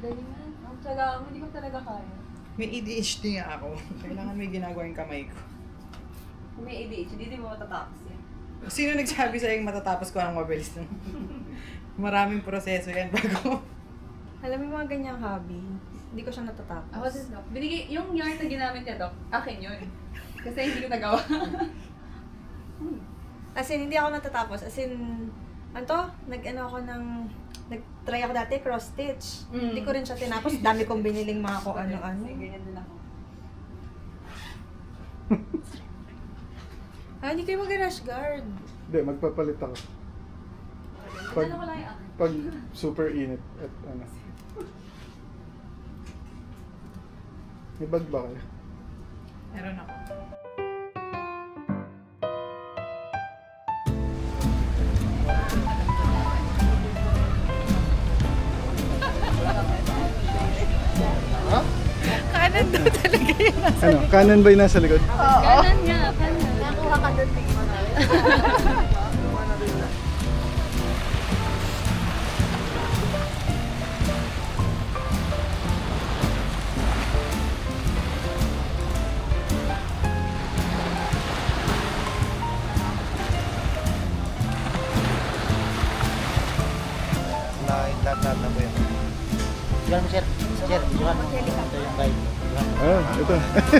Galing na. Ang tsaga mo, hindi ko talaga kaya. May ADHD nga ako. Kailangan may ginagawa yung kamay ko. Kung may ADHD, hindi mo matatapos yan. Sino nagsabi sa'yo yung matatapos ko ang mabilis nun? Maraming proseso yan bago. Alam mo yung mga ganyang hobby, hindi ko siya natatapos. Ako din, Dok. Binigay, yung yarn na ginamit niya, Dok, akin yun. Kasi hindi ko nagawa. As in, hindi ako natatapos. As in, nag-try ako dati, cross-stitch. Hindi ko rin siya tinapos. Dami kong biniling mga kung ano-ano. Ganyan din ako. Hindi kayo mag-rush guard. Hindi, magpapalit ako. Pag, Ano ko lang yung pag super init at ano. May bag ba kayo? Meron ako. Ha? Kanan daw talaga yun. Ano? Kanan ba yung nasa likod? Kanan nga, kanan. Nakuha ka doon, tingin mo na. Lahat na po yan. Diyan mo, sir. Sir, diyan mo. Ito yung guide. Ah, ito.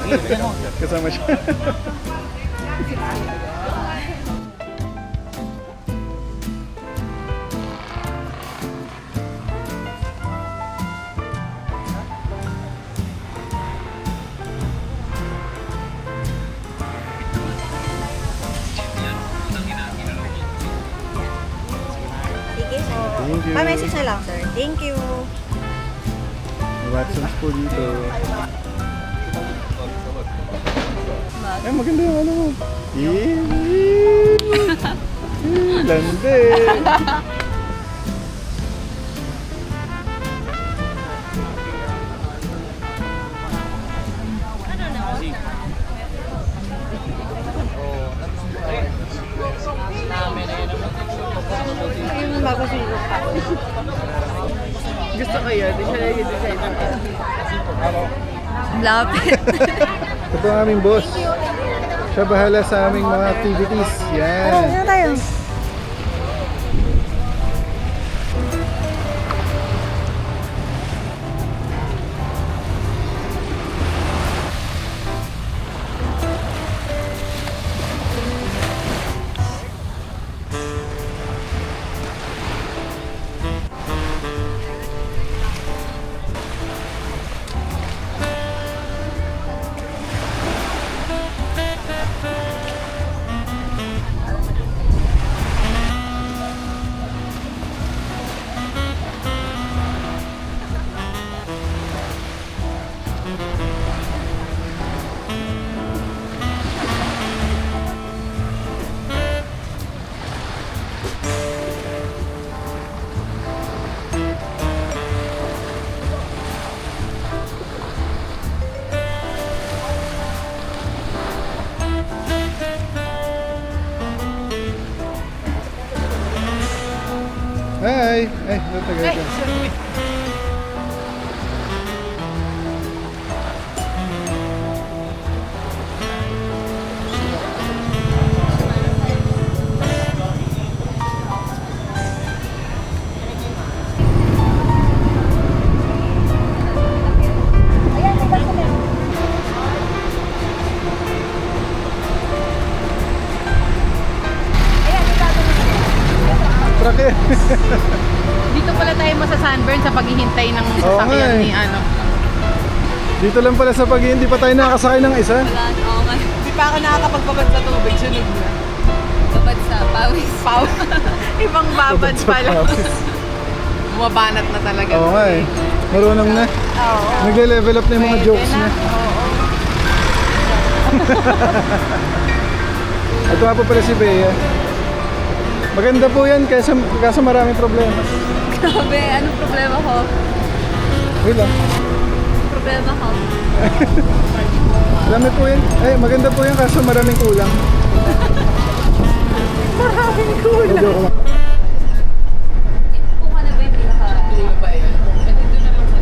Diyan mo. Kasama siya. Sige, sir. Thank you. Pa-message na lang, sir. Thank you. May Watsons po dito. Ay, maganda yung ano mo. Lande. Gusto ko yun. Di siya yung design. Lapit. Ito ang aming boss. Siya bahala sa aming mga activities. Yan. tayo? Hi! Ay, natagal ka. Trake. Dito pala tayo masa-sunburn sa paghihintay ng Oo nga sasakyan eh. ni ano. Dito lang pala sa hindi pa tayo nakakasakay ng isa. Oo nga. Hindi pa ako nakakapagbabad sa tubig. Sunog na. Babad sa pawis. Ibang babad Sa pala. pawis. Bumabanat na talaga. Oo nga eh. Marunong na. Oo. Nagle-level up na yung mga Pwede jokes na. Oo. Ito nga po pala si Bea. Maganda po yan kaso maraming problema. Grabe, anong problema ko? Wala. Problema ko. Dami po yan. Ay, maganda po yan kaso maraming kulang. Maraming kulang. Joke lang. Kung ano ba yung pinaka... Hindi ba yun? Pwede doon naman sa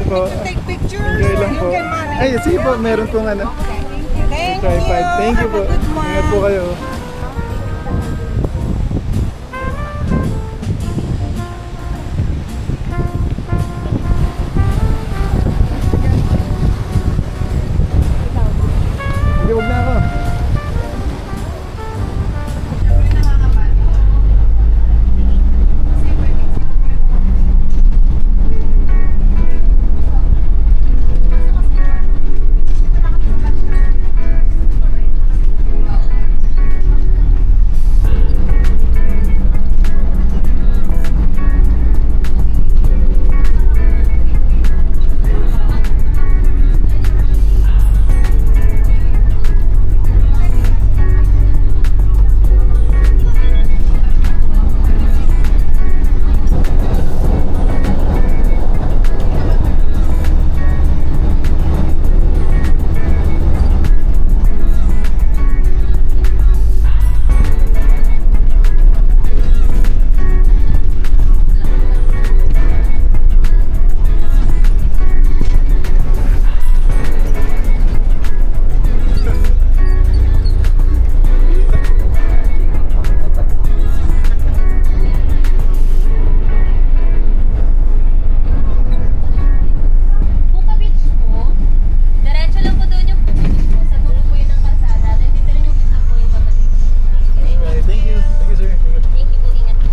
po. Take pictures. Enjoy lang po. You can manage. Ay, sige po, meron pong ano. Thank Tripod. you. Thank you po. Have a good one. Ingat po kayo. Hindi, huwag na ako. Puka Beach po, diretso lang po doon yung Puka Beach po. Sa dulo po yun ng kalsada. Then dito rin yung pick-up po yung babalik. Alright, thank you. Thank you, sir. Thank you. Thank you po, ingat po.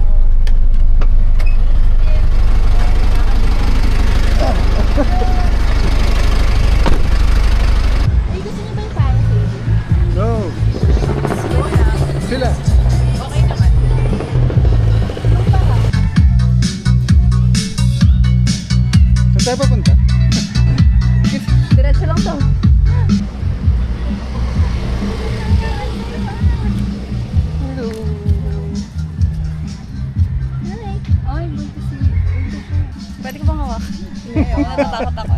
Ay, gusto niyo ba yung parasailing? No. Sila. Okay naman. Saan tayo papunta? Diretso lang daw. Ay, buntis siya. Pwede ko bang hawak? Natatakot ako.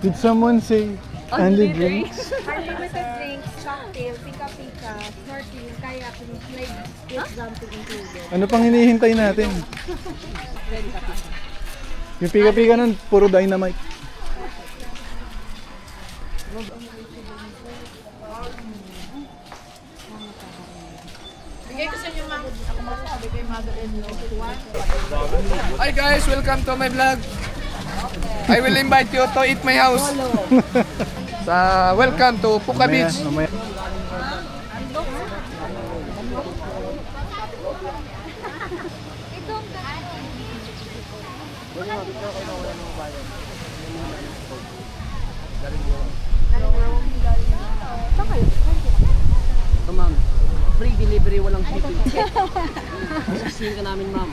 Did someone say only drinks? Unlimited drinks, cocktail, pika-pika, snorkeling, kayaking, slide, skate jumping included. Ano pang hinihintay natin? Yung pika-pika nun, puro dynamite. Bigay ko sa inyo, ma'am. Ako masasabi kay mother-in-law. Hi guys, welcome to my vlog. I will invite you to eat my house. Welcome to Puka Mamaya, Beach. mamaya. Ma'am, free delivery, walang shipping. Sisihin ka namin, ma'am.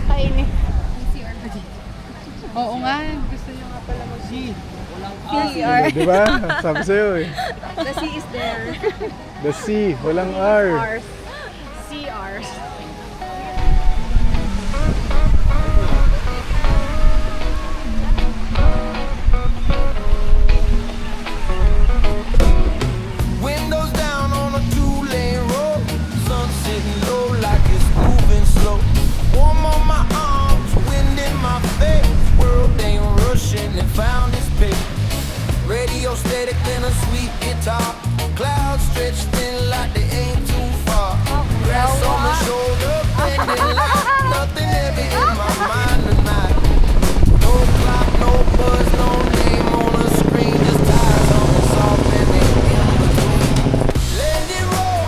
Kainin. Oo nga, gusto niyo nga pala mag CR. Di ba? Sabi sa'yo eh. The sea is there. The C, walang R. CR. Windows down on a two-lane road. Sun sitting low like it's moving slow. Warm on my arms, wind in my face. World ain't rushing and found its pace. Radio static then a sweet guitar. Clouds stretched thin like they ain't too far. Grass on the shoulder, bending light. Nothing heavy in my mind tonight. No clock, no buzz, no name on the screen. Just tires on the soft and in between. Let it roll,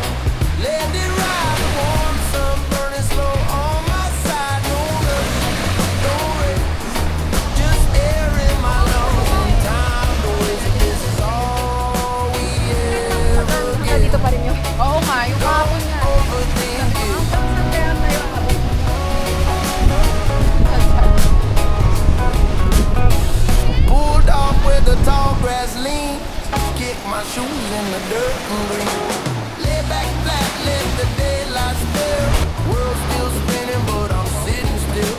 let it ride. Warm sun burning slow on my side. No rush, no race. Just air in my lungs and time to waste. This is all we ever get. Dito pa rin yun. Oo nga, yung kahapon nga. Overthink it. Pulled off where the tall grass leans. Kick my shoes in the dirt and green. Lay back flat, let the daylight spill. World still spinning, but I'm sitting still.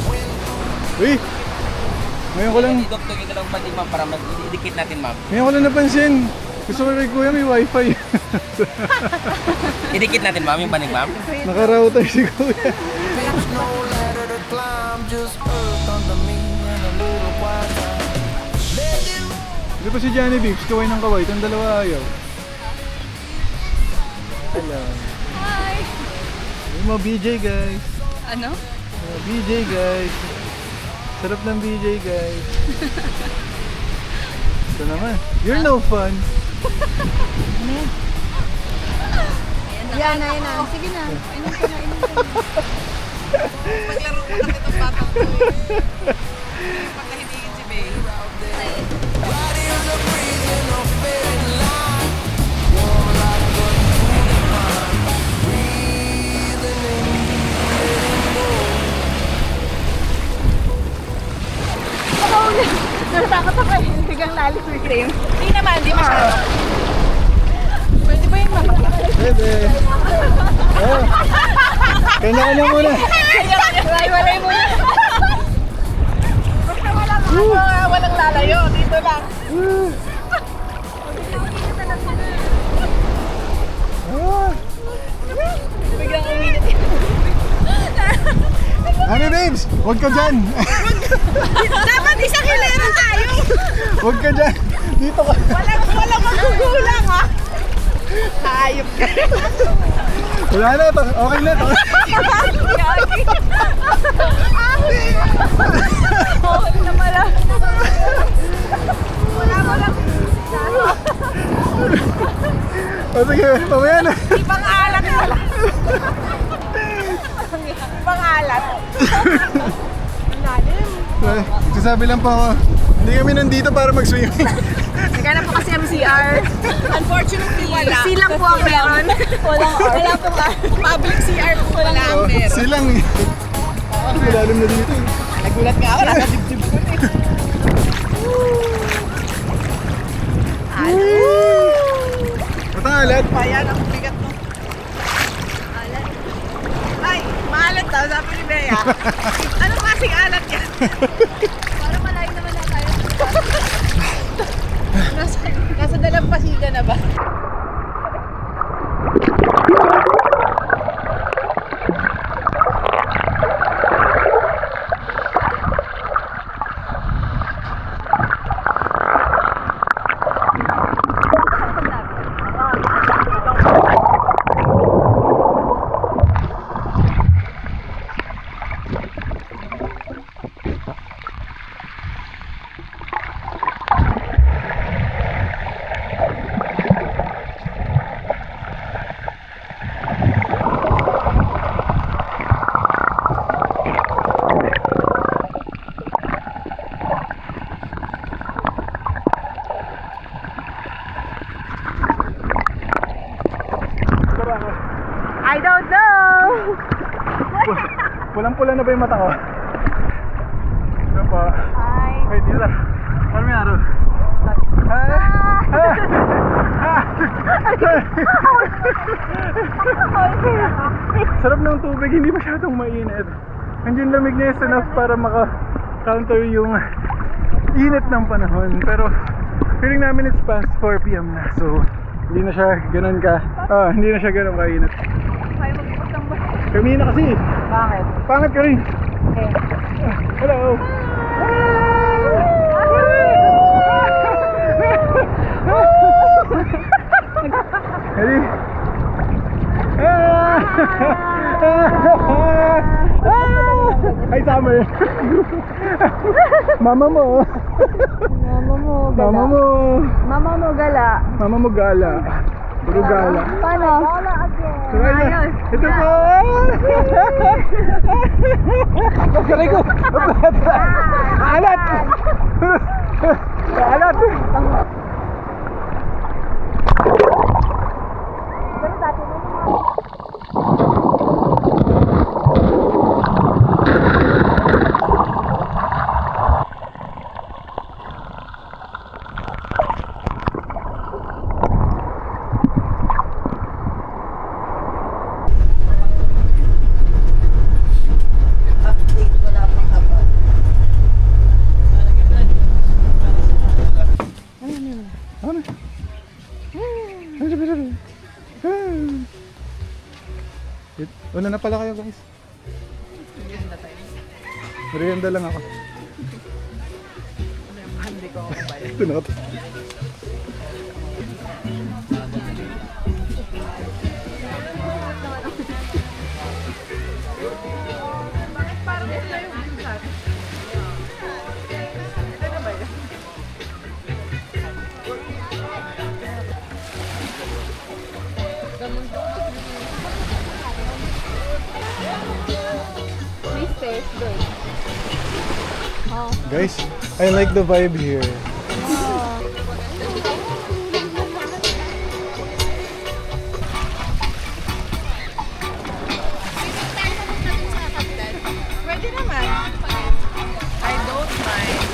Wind Uy! Ngayon ko lang, Dok, tugin ka lang bating, ma'am, para mag-idikit natin, ma'am. ngayon ko lang napansin. Gusto ko kay kuya may wifi. Idikit natin, ma'am, yung banig, ma'am. Naka-router si kuya. pitch, no ladder to climb. just earth under me and a little quiet time. Let it Di ba si Johnny Bibbs, kaway ng kaway, itong dalawa ayaw. Hello. Hi! Yung mga BJ guys. Ano? Mga BJ guys. Sarap ng BJ guys. Ito naman. You're no fun. Yan na. Sige na. Inom ka na. Maglaro ko kasi itong batang to eh. Pagkahinihin si Bay. right is a breathing of fading line. Warm like a cooling pine. Breathing in, letting go. Natakot ako eh. Biglang lalim yung cream. Hindi naman, hindi masyado. Pwede ba yung mama? Pwede. Oh. Kanya-kanya muna. Walay muna. Basta walang lalayo. Dito lang. Biglang uminit. Ano babes? Huwag ka dyan. Dapat isang hilera tayo. Huwag ka dyan. Dito ka. Walang magugulang ha. Hayop ka. Wala na to. Okay na to. Okay na pala. Wala. O sige, mamaya na. Ibang alat wala. Ibang alat. Ang lalim. Sasabi lang po ako, hindi kami nandito para mag-swimming. Naghanap po kasi kami CR. Unfortunately, wala. Silang po ang meron. Wala po ka. Public CR po wala ang meron. Silang eh. Malalim na dito eh. Nagulat nga ako, nasa dibdib ko eh. Matangalat. Payan, ang bigat mo. Ay, maalat daw, sabi ni Bea. Anong klaseng alat yan? Parang malayo naman na tayo. Nasa dalampasigan na ba? I don't know! Pulang-pula na ba yung mata ko? Ito po. Hi! Wait, dito lang. Ano may araw? Sarap ng tubig, hindi masyadong mainit. Nandiyan lamig na is enough para maka-counter yung init ng panahon. Pero feeling namin it's past 4 PM na. So hindi na siya ganun hindi na siya ganun kainit. Kaya magpapasang ba? Kami na kasi. Bakit? Pangat ka rin. Okay. Hello. Ready? Hi, Summer. Mama mo. Mama mo, gala. Mama mo. Mama mo, gala. Mama mo gala. Puro gala. Paano? Gala again. Ayos. Ito po. Pagkaray ko. Alat. Alat. Pero dati mo Ano? Una na pala kayo guys. Merienda lang ako. Hindi ko ako ba Ito na ako. Guys, I like the vibe here. Pwede naman. I don't mind.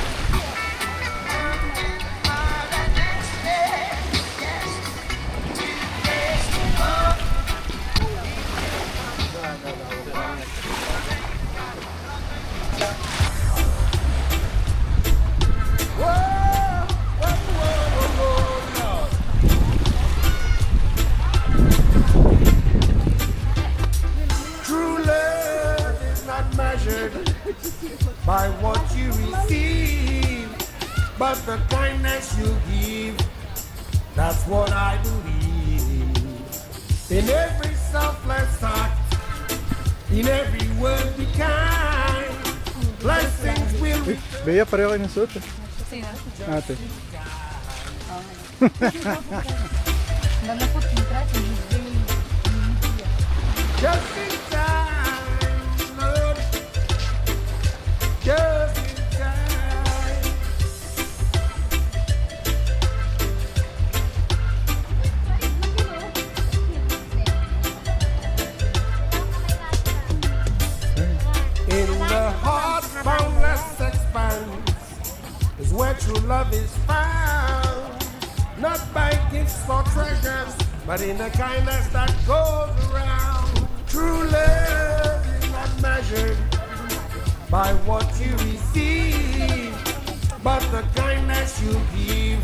True love is not measured by what you receive, but the kindness you give. That's what I believe. In every selfless act, in every word be kind, blessings will Uy, Bea, pareho kayo ng suot. Sino? Ate. Nalapot yung trash. just in time, Lord. Just in time. In the heart's boundless expanse is where true love is found. Not by gifts or treasures, but in the kindness that goes around. True love is not measured by what you receive, but the kindness you give.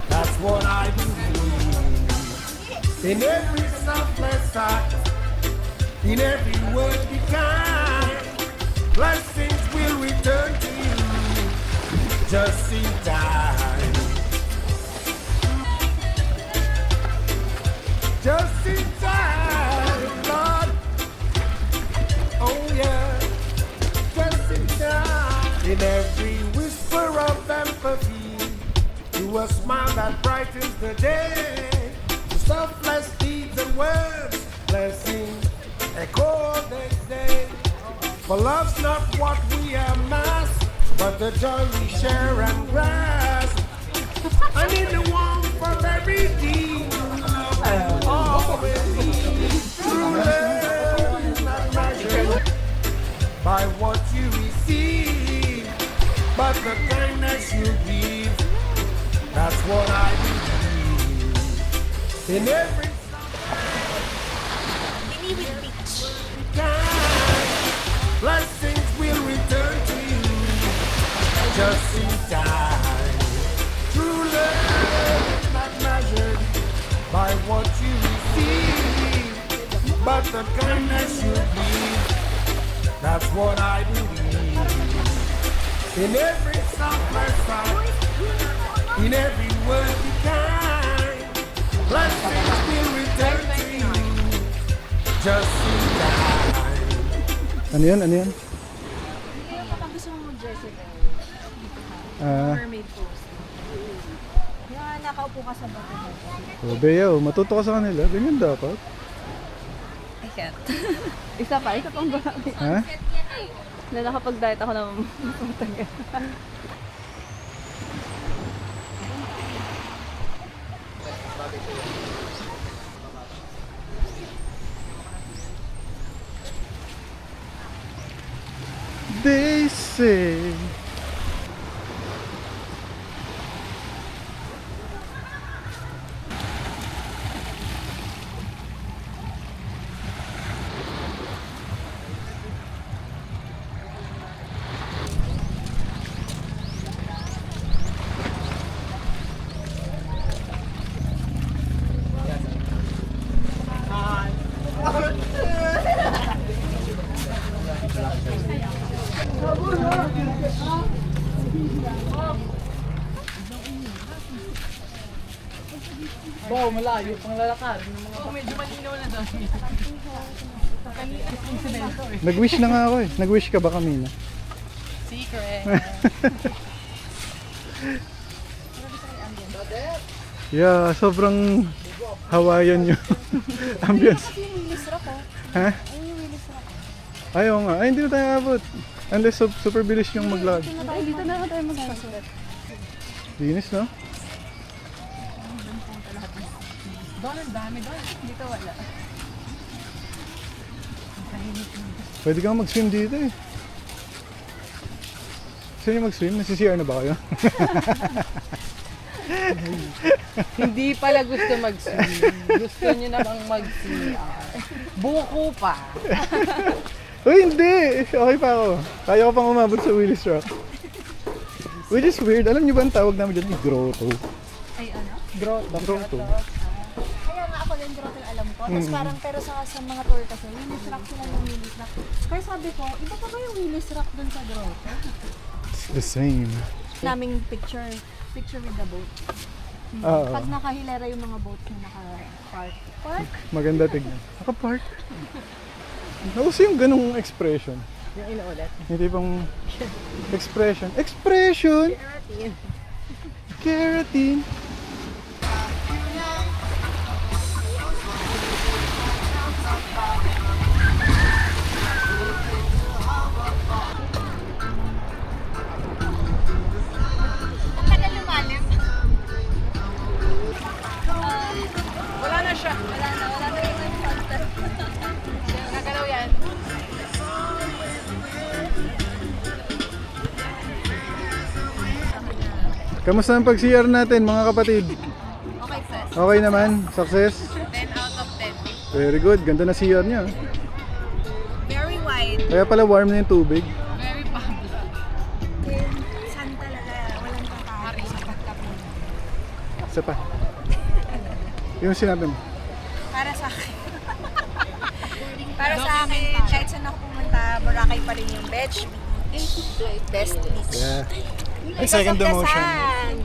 That's what I believe. In every selfless act, in every word be kind, blessings will return to you just in time. Just in time, Lord. Oh yeah, just in time. In every whisper of empathy, to a smile that brightens the day. To selfless deeds and words, blessings echo they say. For love's not what we amass, but the joy we share and grasp. And in the warmth of every deed, always true love is not measured by what you receive, but the kindness you give. That's what I believe. In every kind, blessings will return to you just in time. True love is not measured by what you receive, but the kindness you give. That's what I believe. In every selfless act, in every word be kind, blessings will return to you just in time. Ano yan? Ano yan? Gusto mo mag-Jessica? Ah, Mermaid pose. Yung nakaupo ka sa bato. oh, Bea, oh, matuto ka sa kanila. Ganyan dapat. I can't. Isa pang bawi. Ha? Na nakapag-diet ako ng matagal. They say. Wow, malayo pang lalakad. Medyo malinaw na doon. Nag-wish na nga ako eh. Nag-wish ka ba kanina? Secret. Yeah, sobrang Hawaiian yung ambience. Ha? Ayaw nga. Ay, hindi na tayo abot. Unless super bilis yung mag-log. Dito na tayo magpasulat. Linis, no? Doon ang dami doon. Dito wala. Pwede kang mag-swim dito eh. Gusto niyo mag-swim? Nasi-CR na ba kayo? Hindi pala gusto mag-swim. Gusto niyo namang mag-CR. Buko pa. Uy, hindi! Okay pa ako. Kaya ko pang umabot sa Willis Rock. Which is weird. Alam niyo ba ang tawag namin dyan? Grotto. Ay ano? Grotto. Kaya nga ako din grotto yung alam ko. Tapos parang pero sa mga tour kasi, Willis Rock sila yung Willis Rock. Kaya sabi ko, iba pa ba yung Willis Rock dun sa grotto? It's the same. Naming picture with the boat. Oo. Pag nakahilera yung mga boat na naka-park. Maganda tignan. Naka-park. Nauso yung ganung expression. Yung inuulit. Hindi pang expression. Expression! Keratin! Wala na siya. Wala na yung counter. Nagalaw yan. Kamusta ang pag-CR natin mga kapatid? Okay, sis. Okay naman? Success? 10 out of 10. Very good. Ganda na CR niya. Very wide. Kaya pala warm na yung tubig. Very public. Saan talaga? Walang tatari. Isa pa. Yung sinabi mo. Para sa akin. Para sa akin, kahit saan ako pumunta, Boracay pa rin yung beach. Best beach. Yeah. I second the motion. Sand.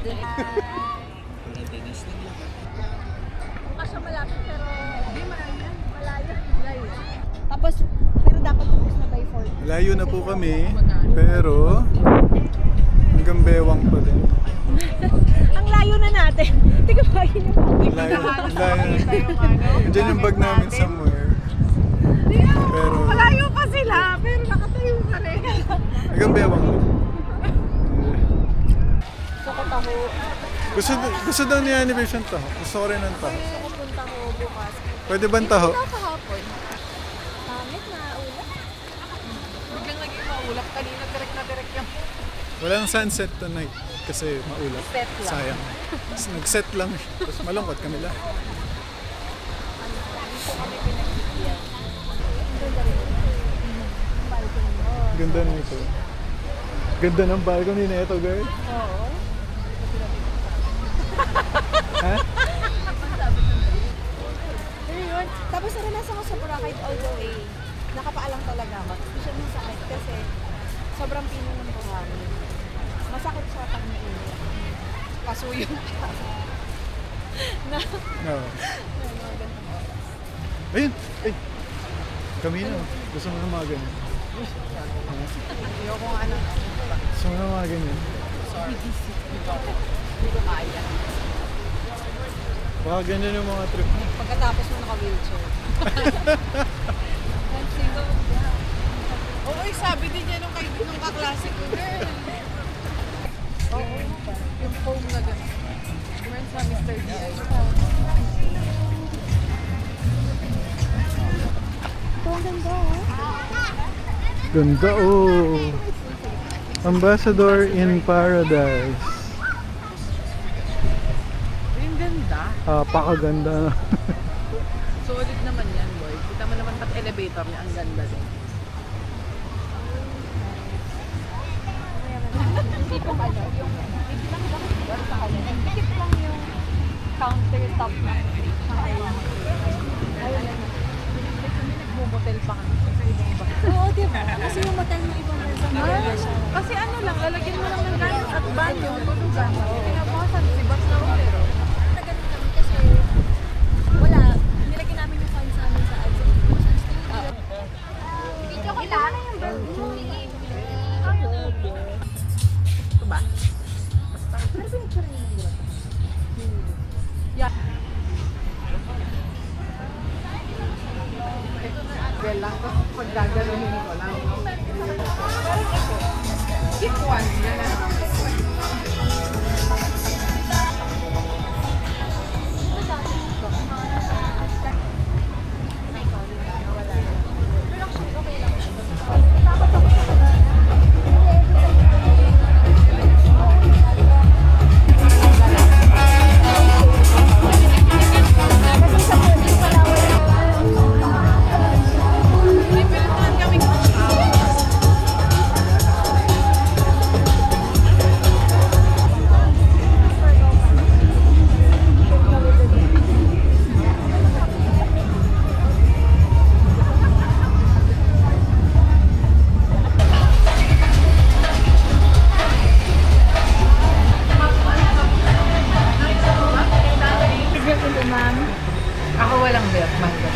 Kasi malapit pero hindi malayo. Tapos, pero dapat focus na by 4. Layo na po kami, pero hanggang bewang pa din. Ang layo na natin. Tingnan ba yun yung Layo. Diyan yung bag namin somewhere. Pero malayo pa sila, pero nakatayo pa rin. hanggang bewang. Gusto ko taho. Gusto daw ni Anniversary taho. Gusto ko rin ng taho. Gusto ko punta ko bukas. Pwede ba ang taho? Ikaw kahapon. Pangit na ulat. Biglang naging maulap. Kanina direct yung Walang sunset tonight kasi maulap. set lang. Sayang. Tapos nag-set lang siya. Tapos malungkot kami lang. Ganda na ito. Ganda ng balcony na ito, girl. Oo. Ha? Pero yun, tapos naranasan ko sa Boracay all the way. Nakapaalang talaga ako. Hindi siya masakit kasi sobrang pino ng buhangin. Masakit siya pag mainit. Pasuyo pa. Oo. Ayun! Ay! Kami na. Gusto mo na mga ganyan. Ayoko nga ng Gusto mo na mga ganyan. hindi ko kaya. Baka ganyan yung mga trip mo. Pagkatapos mo naka-wheelchair. Oo, sabi din niya nung kaklase ko, girl. Oo, yung foam na gano'n. Meron sa Mr. D.I. Ito ang ganda oh. Ganda oh! Ambassador in Paradise. Yung ganda. Pakaganda. Solid naman yan, boy. Kita mo naman pati elevator niya, ang ganda din. Hindi po ano, yung dikit lang yung countertop na. Nagmumotel pa kami. Oo, diba? Kasi yung motel ng ibang bansa. Kasi ano lang, lalagyan mo lang ng gano'n. Banyo, tulugan. Kinabukasan, si Bas na pero. Nagalit kami kasi wala, nilagyan namin yung fine sa amin sa ano. Video ko lang. Ano yung bag mo? Ito ba? Well lang to, pag gagaluhin ko lang. Keep one, yan na. Ako walang milk, mango.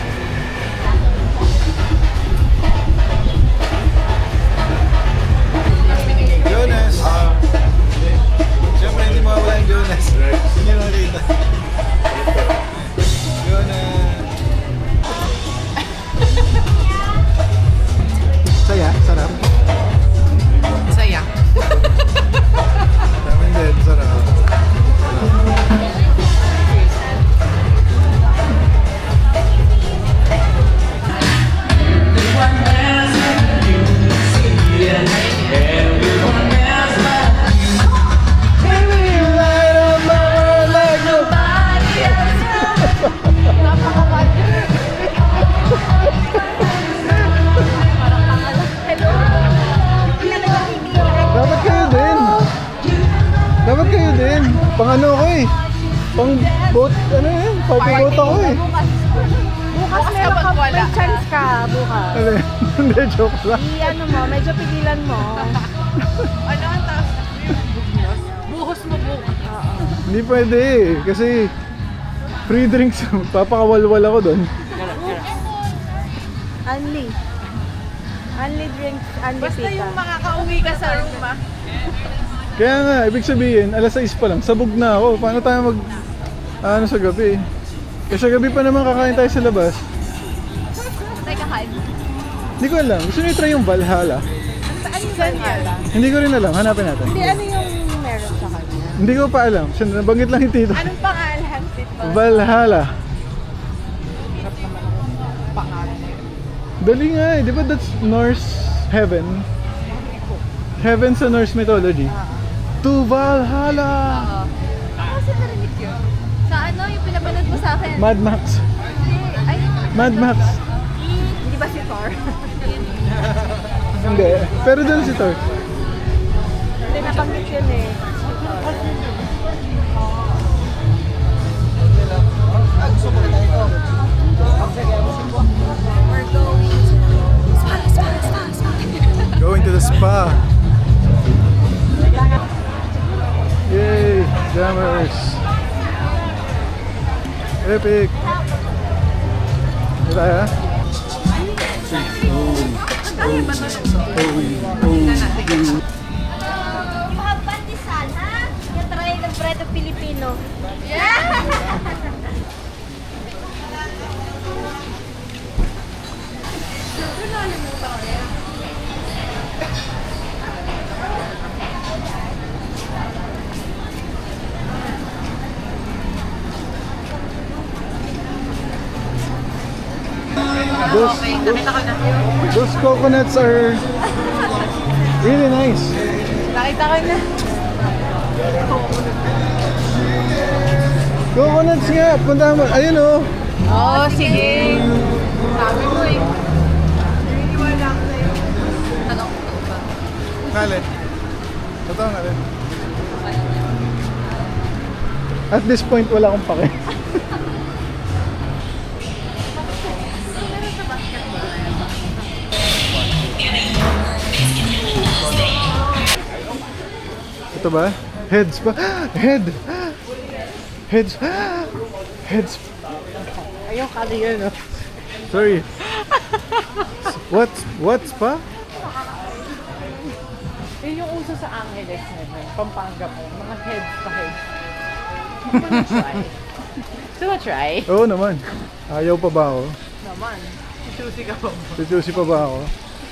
Jonas! Siyempre, hindi mawala yung Jonas. Hindi nyo nakita. Jonas! Saya? Sarap? Saya. Namin din, sarap. Dapat kayo din. Dapat kayo din. Pang ano ko eh. Pang boat, ano eh. Party boat ako eh. Bukas meron ka, may chance ka bukas. Ano eh. Hindi, joke lang. Ano mo, medyo pigilan mo. Ano ang taas? Buhos mo bukas. Hindi pwede eh. Kasi free drinks. Papakawalwal ako doon. Only. Only drinks, only Basta pita. yung makakauwi ka sa room, ah. Kaya nga, ibig sabihin, alas 6 pa lang, sabog na ako. Paano tayo ano sa gabi? Kasi sa gabi pa naman kakain tayo sa labas. Tayo kakain. Hindi ko alam. Gusto niyo try yung Valhalla? Ano Valhalla? Hindi ko rin alam. Hanapin natin. Hindi, ano yung meron sa kanya? Hindi ko pa alam. Siya nabanggit lang yung tito. Anong pangalan, Tito? Valhalla. Dali nga eh. Di ba that's Norse heaven? Heaven sa Norse mythology. To Valhalla! Kasi narinig yun. Sa ano, yung pinapanood mo sa akin. Mad Max. Ay, Mad Max. Hindi ba si Thor? Hindi. Pero doon si Thor. Hindi, nabanggit yun eh. we're going to Going to the spa. Yay! Jammers! Epic! Ito tayo ha? You have pandesal, ha? You try the bread of Filipino. Those coconuts are really nice. Nakita ko na. Coconuts nga! Punta mo. Ayun oh! Oo, sige. Sabi mo eh. Nalin. Totoo nalin. At this point, wala akong pake. Ito ba? Heads pa. Head. Heads. Heads. Ayaw kali yun, no? Sorry. What's pa? Yun yung uso sa Angeles ngayon. Pampanga po. Mga heads pa heads. Wanna try? Gusto mo try? Oo naman. Ayaw pa ba ako? Naman. Susi ka pa ba? Susi pa ba ako?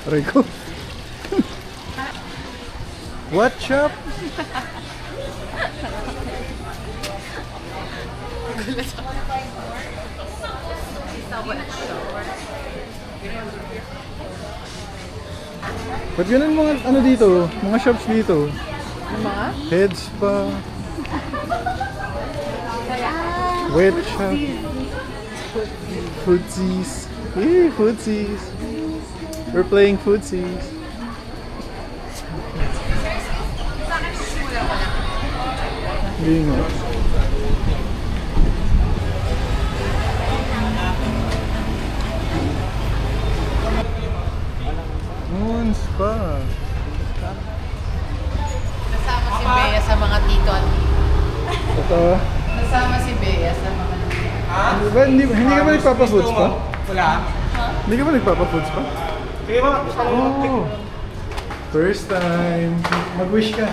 Aray ko. What shop? Ba't ganun mga ano dito? Mga shops dito? Yung mga? Heads pa. Wet shop. Footsies. Footsies. We're playing footsies. Hindi nga. Moons pa. Nasama si Bea sa mga tito at Ito. Nasama si Bea sa mga tito. Hindi ka ba nagpapa-foods pa? Wala. Hindi ka ba nagpapa-foods pa? Sige ba? Oh. First time. Mag-wish ka.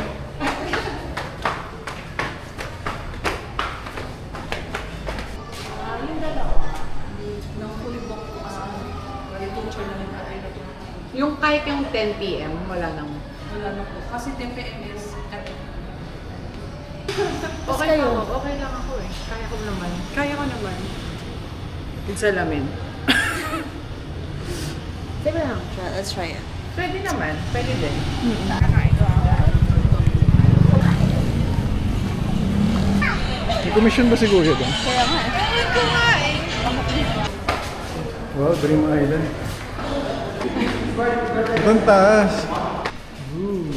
Yung kahit yung 10 p.m. wala nang. Wala na po. Kasi 10 p.m. is Okay lang ako. Okay lang ako eh. Kaya ko naman. Kaya ko naman. Salamin. Sige lang. Let's try it. Pwede naman. Pwede din. May commission ba si Kuya doon? Kaya nga. Wow, Dream Island. Itong taas. Ooh.